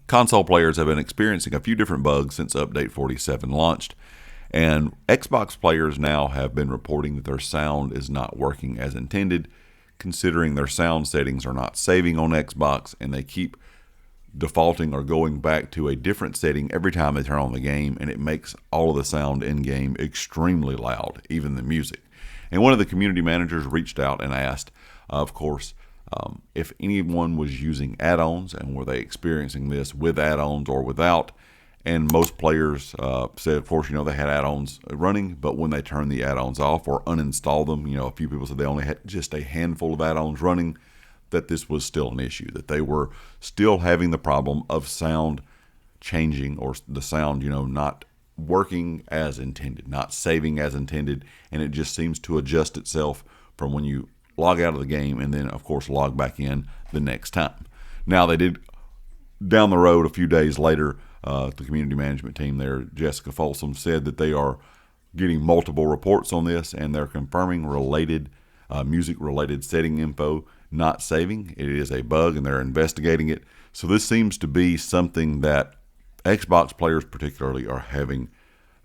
console players have been experiencing a few different bugs since Update 47 launched, and Xbox players now have been reporting that their sound is not working as intended, considering their sound settings are not saving on Xbox, and they keep defaulting or going back to a different setting every time they turn on the game, and it makes all of the sound in-game extremely loud, even the music. And one of the community managers reached out and asked, of course, if anyone was using add-ons and were they experiencing this with add-ons or without. And most players said, of course, they had add-ons running, but when they turned the add-ons off or uninstalled them, a few people said they only had just a handful of add-ons running, that this was still an issue, that they were still having the problem of sound changing or the sound, not working as intended, not saving as intended, and it just seems to adjust itself from when you log out of the game and then, of course, log back in the next time. Now, they did, down the road a few days later, the community management team there, Jessica Folsom, said that they are getting multiple reports on this, and they're confirming music-related setting info not saving. It is a bug, and they're investigating it. So this seems to be something that Xbox players particularly are having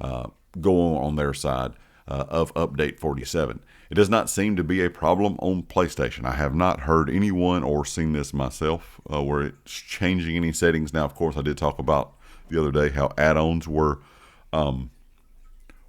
go on their side of Update 47. It does not seem to be a problem on PlayStation. I have not heard anyone or seen this myself where it's changing any settings. Now, of course, I did talk about the other day how add-ons were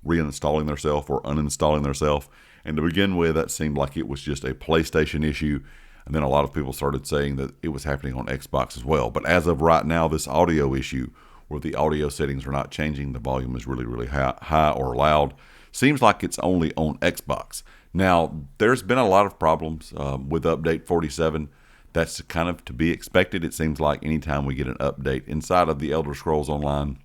reinstalling themselves or uninstalling themselves. And to begin with, that seemed like it was just a PlayStation issue. And then a lot of people started saying that it was happening on Xbox as well. But as of right now, this audio issue where the audio settings are not changing, the volume is really, really high or loud, seems like it's only on Xbox. Now, there's been a lot of problems with Update 47. That's kind of to be expected. It seems like anytime we get an update inside of the Elder Scrolls Online,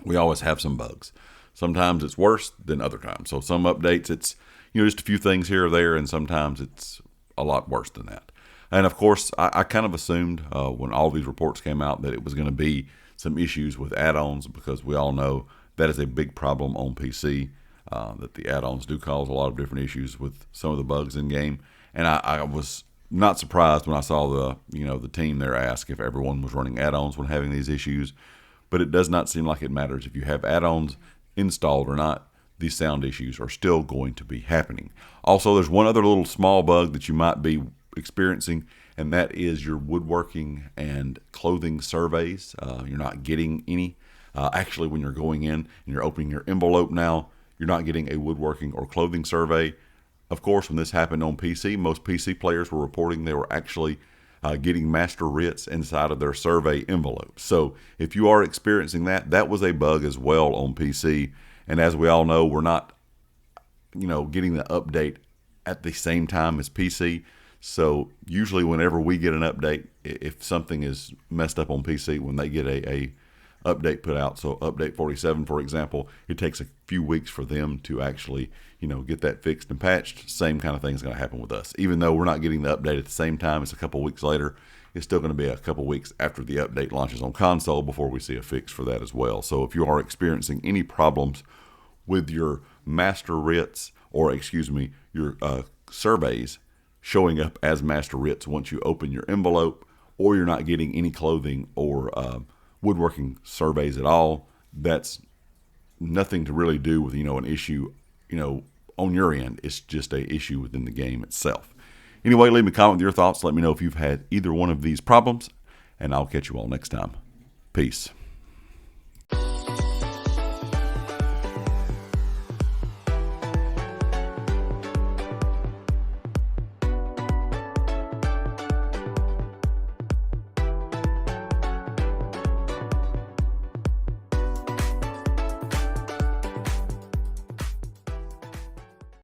we always have some bugs. Sometimes it's worse than other times. So some updates, it's just a few things here or there, and sometimes it's a lot worse than that. And of course, I kind of assumed when all these reports came out that it was going to be some issues with add-ons, because we all know that is a big problem on PC, that the add-ons do cause a lot of different issues with some of the bugs in game. And I was not surprised when I saw the team there ask if everyone was running add-ons when having these issues, but it does not seem like it matters if you have add-ons installed or not. These sound issues are still going to be happening. Also, there's one other little small bug that you might be experiencing, and that is your woodworking and clothing surveys. You're not getting any. Actually, when you're going in and you're opening your envelope now, you're not getting a woodworking or clothing survey. Of course, when this happened on PC, most PC players were reporting they were actually getting master writs inside of their survey envelopes. So if you are experiencing that, that was a bug as well on PC. And as we all know, we're not, getting the update at the same time as PC. So usually whenever we get an update, if something is messed up on PC, when they get a update put out, so Update 47, for example, it takes a few weeks for them to actually, get that fixed and patched. Same kind of thing is going to happen with us. Even though we're not getting the update at the same time, it's a couple weeks later, it's still going to be a couple weeks after the update launches on console before we see a fix for that as well. So if you are experiencing any problems with your master writs, or your surveys showing up as master writs once you open your envelope, or you're not getting any clothing or woodworking surveys at all, that's nothing to really do with an issue on your end. It's just a issue within the game itself. Anyway, leave me a comment with your thoughts. Let me know if you've had either one of these problems, and I'll catch you all next time. Peace.